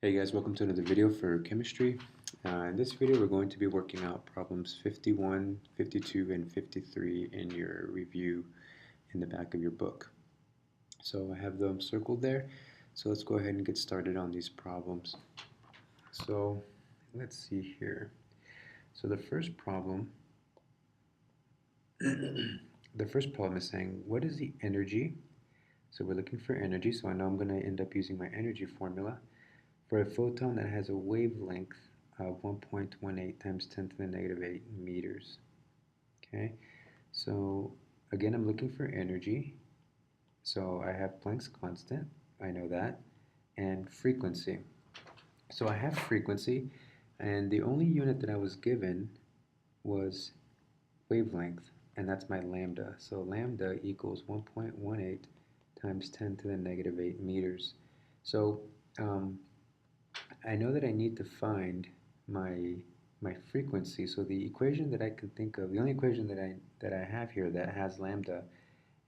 Hey guys, welcome to another video for chemistry. In this video we're going to be working out problems 51, 52, and 53 in your review in the back of your book. So I have them circled there, so let's go ahead and get started on these problems. So let's see here. So the first problem is saying, what is the energy? So we're looking for energy, so I know I'm going to end up using my energy formula for a photon that has a wavelength of 1.18 times 10 to the negative 8 meters. Okay, so again, I'm looking for energy. So I have Planck's constant, I know that, and frequency. So I have frequency, and the only unit that I was given was wavelength, and that's my lambda. So lambda equals 1.18 times 10 to the negative 8 meters. So I know that I need to find my frequency. So the equation that I can think of, the only equation that I have here that has lambda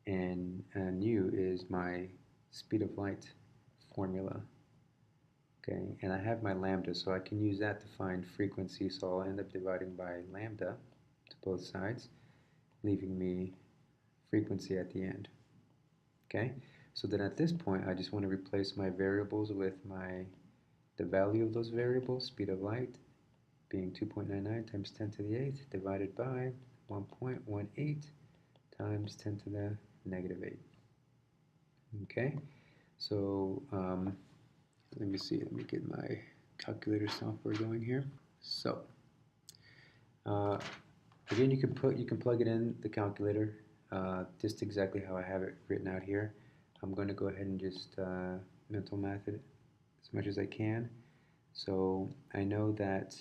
and nu is my speed of light formula. Okay, and I have my lambda, so I can use that to find frequency. So I'll end up dividing by lambda to both sides, leaving me frequency at the end. Okay, so then at this point I just want to replace my variables with the value of those variables, speed of light being 2.99 times 10 to the 8th divided by 1.18 times 10 to the negative 8. Okay, so let me see, let me get my calculator software going here. So again, you can plug it in the calculator just exactly how I have it written out here. I'm going to go ahead and just mental math it as much as I can. So I know that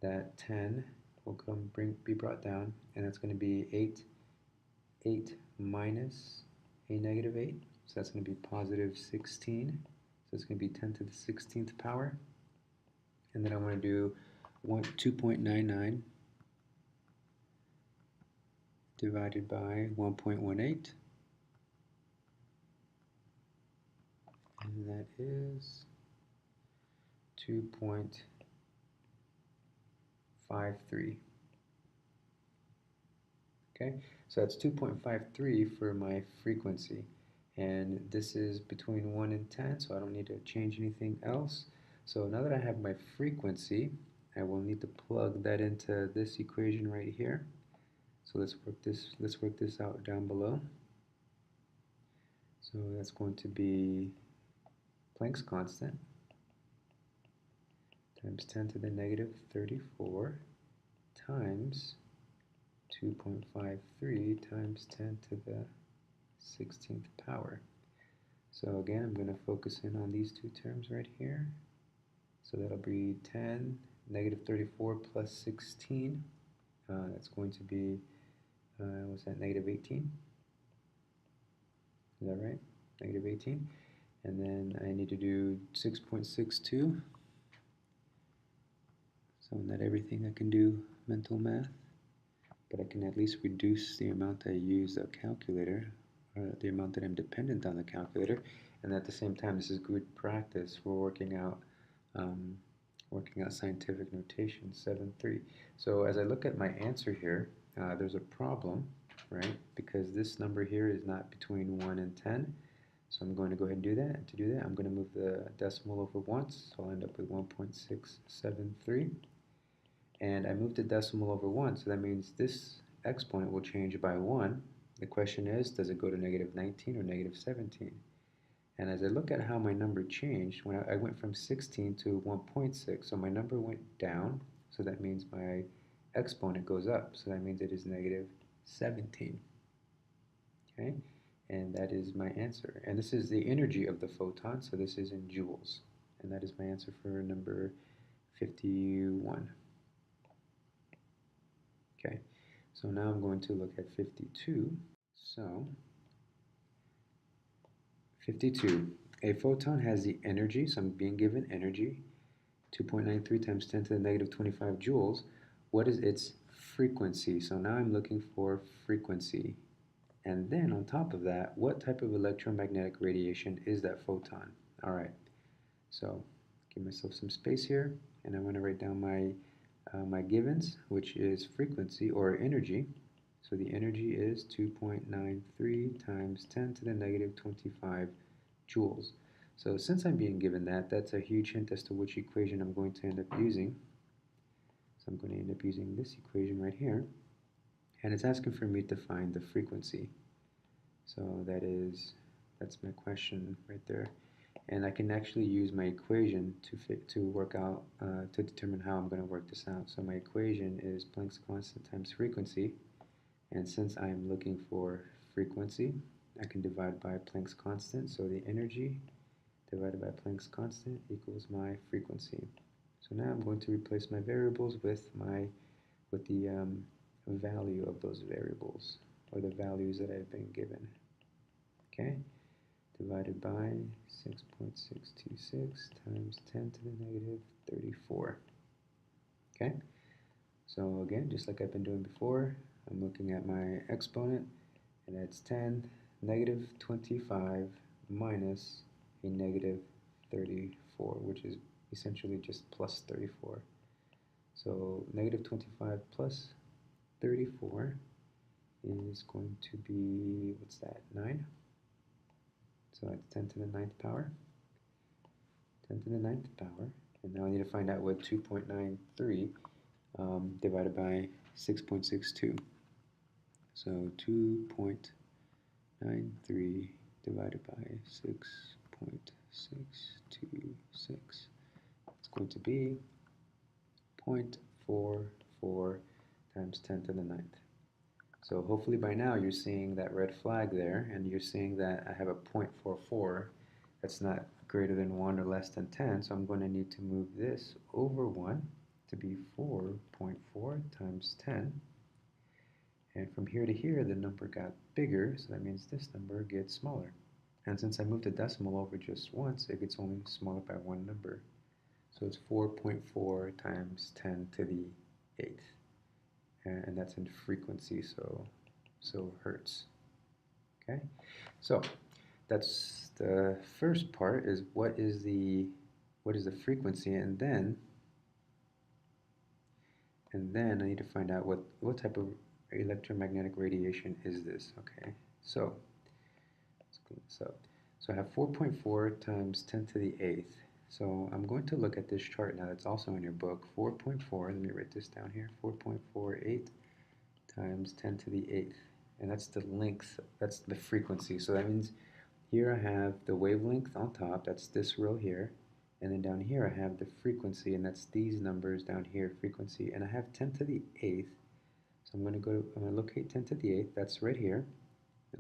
10 will be brought down, and that's going to be 8 minus a negative 8, so that's going to be positive 16, so it's going to be 10 to the 16th power, and then I want to do 2.99 divided by 1.18, and that is 2.53. Okay, so that's 2.53 for my frequency, and this is between 1 and 10, so I don't need to change anything else. So now that I have my frequency, I will need to plug that into this equation right here. So let's work this out down below. So that's going to be Planck's constant times 10 to the negative 34 times 2.53 times 10 to the 16th power. So again, I'm going to focus in on these two terms right here. So that'll be 10, negative 34 plus 16. That's going to be, what's that, negative 18? Is that right? Negative 18. And then I need to do 6.62. So not everything I can do mental math, but I can at least reduce the amount I use a calculator, or the amount that I'm dependent on the calculator, and at the same time this is good practice for working out scientific notation 7.3. So as I look at my answer here, there's a problem, right? Because this number here is not between 1 and 10. So I'm going to go ahead and do that. And to do that, I'm going to move the decimal over once, so I'll end up with 1.673. And I moved the decimal over 1, so that means this exponent will change by 1. The question is, does it go to negative 19 or negative 17? And as I look at how my number changed, when I went from 16 to 1.6, so my number went down, so that means my exponent goes up, so that means it is negative 17. Okay, and that is my answer. And this is the energy of the photon, so this is in joules. And that is my answer for number 51. Okay, so now I'm going to look at 52. So, 52. A photon has the energy, so I'm being given energy, 2.93 times 10 to the negative 25 joules. What is its frequency? So now I'm looking for frequency. And then on top of that, what type of electromagnetic radiation is that photon? All right, So give myself some space here, and I'm going to write down my givens, which is frequency or energy. So the energy is 2.93 times 10 to the negative 25 joules. So since I'm being given that, that's a huge hint as to which equation I'm going to end up using. So I'm going to end up using this equation right here, and it's asking for me to find the frequency. So that's my question right there. And I can actually use my equation to work out, to determine how I'm going to work this out. So my equation is Planck's constant times frequency, and since I'm looking for frequency, I can divide by Planck's constant, so the energy divided by Planck's constant equals my frequency. So now I'm going to replace my variables with the value of those variables, or the values that I've been given. Okay? Divided by 6.626 times 10 to the negative 34. Okay? So again, just like I've been doing before, I'm looking at my exponent, and that's 10, negative 25 minus a negative 34, which is essentially just plus 34. So negative 25 plus 34 is going to be, what's that, 9? So that's 10 to the 9th power. 10 to the 9th power. And now I need to find out what 2.93 divided by 6.62. So 2.93 divided by 6.626. It's going to be 0.44 times 10 to the 9th. So hopefully by now you're seeing that red flag there, and you're seeing that I have a 0.44 that's not greater than 1 or less than 10, so I'm going to need to move this over 1 to be 4.4 times 10. And from here to here, the number got bigger, so that means this number gets smaller. And since I moved the decimal over just once, it gets only smaller by one number. So it's 4.4 times 10 to the 8th. And that's in frequency, so hertz. Okay, so that's the first part, is what is the frequency, and then I need to find out what type of electromagnetic radiation is this. Okay, so let's clean this up. So I have 4.4 times 10 to the 8th. So I'm going to look at this chart now that's also in your book. 4.4, let me write this down here, 4.48 times 10 to the 8th. And that's the length, that's the frequency. So that means here I have the wavelength on top, that's this row here. And then down here I have the frequency, and that's these numbers down here, frequency. And I have 10 to the 8th. So I'm going to locate 10 to the 8th, that's right here.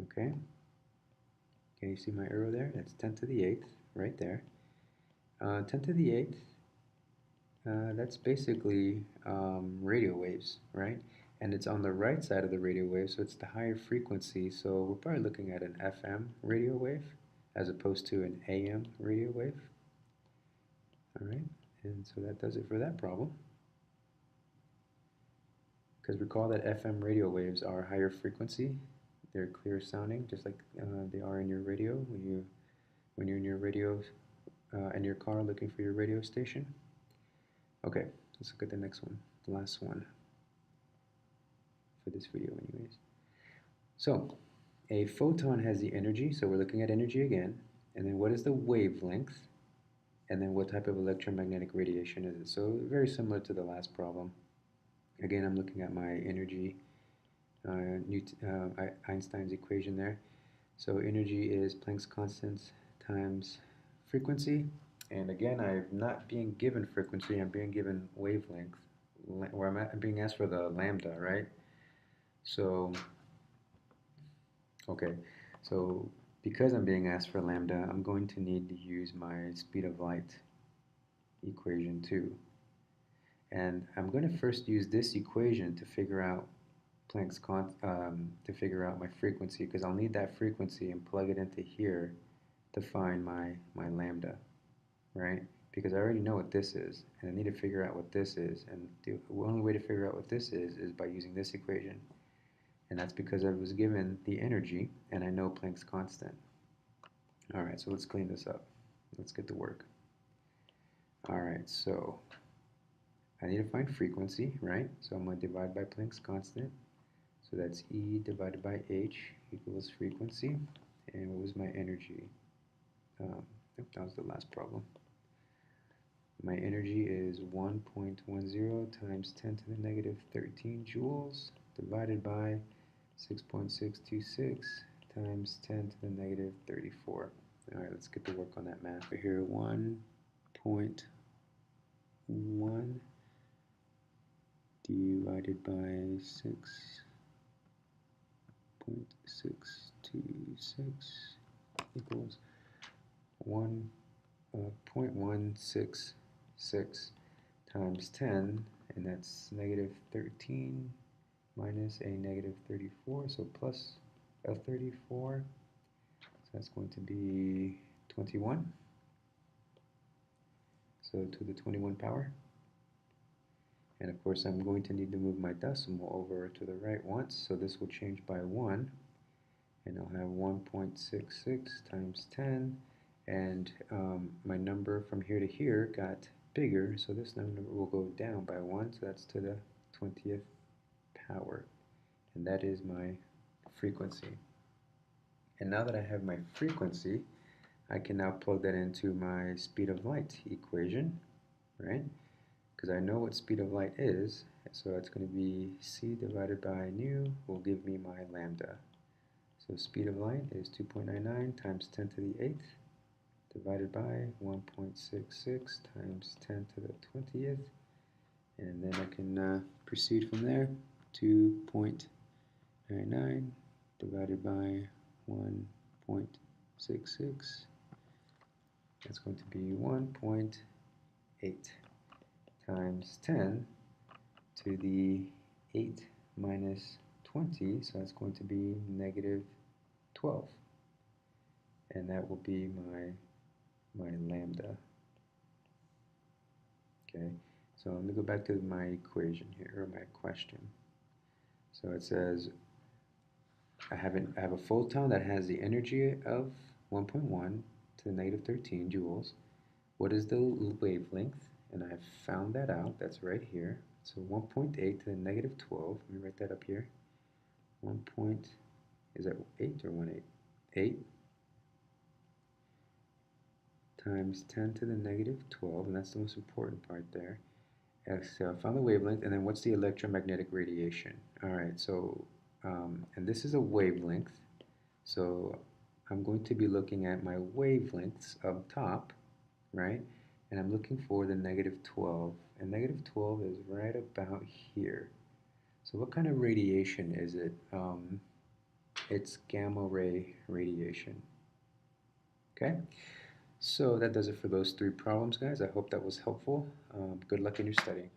Okay. Can you see my arrow there? That's 10 to the 8th, right there. 10 to the 8th, that's basically radio waves, right? And it's on the right side of the radio wave, so it's the higher frequency. So we're probably looking at an FM radio wave as opposed to an AM radio wave. All right, and so that does it for that problem. Because recall that FM radio waves are higher frequency. They're clear sounding, just like they are in your radio when you're in your radio in your car looking for your radio station. Okay, let's look at the next one, the last one for this video anyways. So a photon has the energy, so we're looking at energy again, and then what is the wavelength, and then what type of electromagnetic radiation is it. So very similar to the last problem. Again, I'm looking at my energy, Einstein's equation there. So energy is Planck's constant times frequency, and again, I'm not being given frequency, I'm being given wavelength, where I'm being asked for the lambda, right? So, okay, so because I'm being asked for lambda, I'm going to need to use my speed of light equation too. And I'm going to first use this equation to figure out to figure out my frequency, because I'll need that frequency and plug it into here to find my lambda, right? Because I already know what this is, and I need to figure out what this is, and the only way to figure out what this is by using this equation. And that's because I was given the energy, and I know Planck's constant. Alright, so let's clean this up. Let's get to work. Alright, so I need to find frequency, right? So I'm going to divide by Planck's constant. So that's E divided by H equals frequency. And what was my energy? That was the last problem. My energy is 1.10 times 10 to the negative 13 joules divided by 6.626 times 10 to the negative 34. All right, let's get to work on that math. We're here 1.1 divided by 6.626 equals 1.166 times 10, and that's negative 13 minus a negative 34, so plus a 34, so that's going to be 21, so to the 21 power. And of course I'm going to need to move my decimal over to the right once, so this will change by 1, and I'll have 1.66 times 10, and my number from here to here got bigger, so this number will go down by 1, so that's to the 20th power, and that is my frequency. And now that I have my frequency, I can now plug that into my speed of light equation, right? Because I know what speed of light is, so it's going to be c divided by nu will give me my lambda. So speed of light is 2.99 times 10 to the 8th divided by 1.66 times 10 to the 20th, and then I can proceed from there. 2.99 divided by 1.66, that's going to be 1.8 times 10 to the 8 minus 20, so that's going to be negative 12, and that will be my lambda. Okay, so let me go back to my equation here, or my question. So it says I have a photon that has the energy of 1.1 to the negative 13 joules. What is the wavelength? And I have found that out. That's right here. So 1.8 to the negative 12. Let me write that up here. 1 point, is that 8 or 1/8? 8 times 10 to the negative 12, and that's the most important part there. So I found the wavelength, and then what's the electromagnetic radiation? All right, so, and this is a wavelength, so I'm going to be looking at my wavelengths up top, right? And I'm looking for the negative 12, and negative 12 is right about here. So what kind of radiation is it? It's gamma ray radiation. Okay, so that does it for those 3 problems, guys. I hope that was helpful. Good luck in your study.